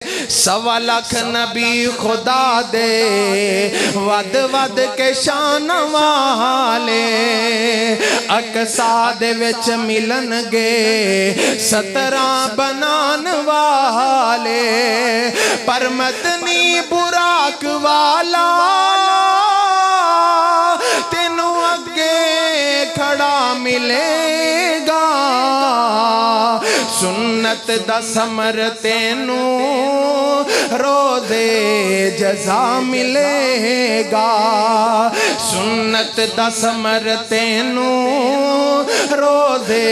سوا لاکھ نبی خدا دے ود ود کے شان والے اقصا دے وچ ملن گے 17 بنان والے پر مدنی براق والا تینوں اگے کھڑا ملے گا سنت دا ثمر تینوں روزے جزا ملے گا سنت دا ثمر تینوں روزے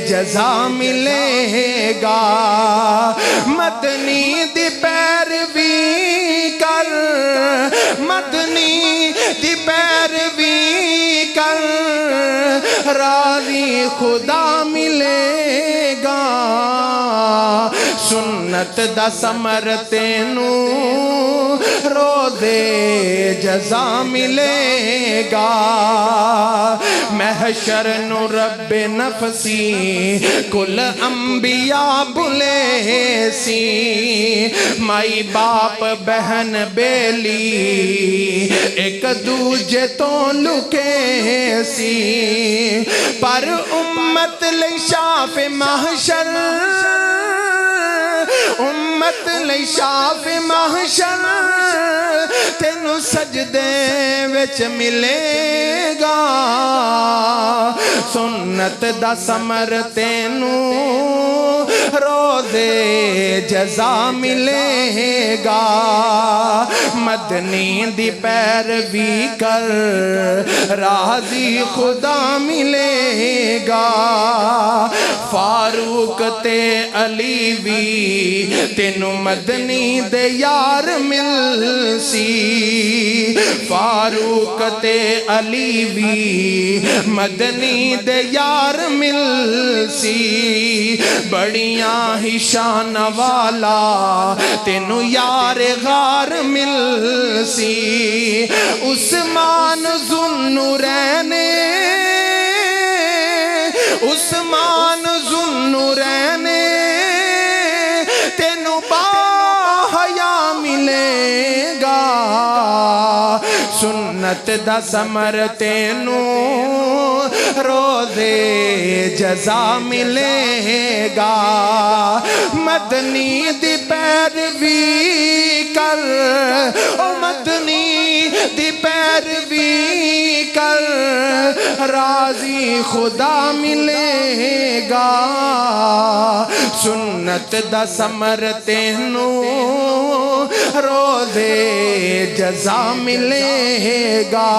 جزا ملے گا مدنی دی پیروی کر مدنی دی پیروی کر راضی خدا ملے گا سنت دا ثمر تینوں روزے جزا ملے گا محشر نو رب نفسی کل انبیاء بلے سی مائی باپ بہن بیلی ایک دوجے تو لکے سی پر امت لئی شاف محشر امت لئی شاف محشر تینوں سجدے وچ ملے گا سنت دا ثمر تینوں روزے جزا ملے گا مدنی دی پیروی کر راضی خدا ملے گا فاروق تے علی بھی تینوں مدنی دے یار مل سی فاروق تے علی بھی مدنی دے یار مل سی بڑیاں ہی شان والا تینوں یار غار مل سی عثمان ذوالنورین عثمان ذوالنورین تینوں باحیا ملے گا سنت دا ثمر تینوں روزے جزا ملے گا مدنی دی پیروی کر او مدنی دی پیروی کر راضی خدا ملے گا سنت دا ثمر تینوں روزے جزا ملے گا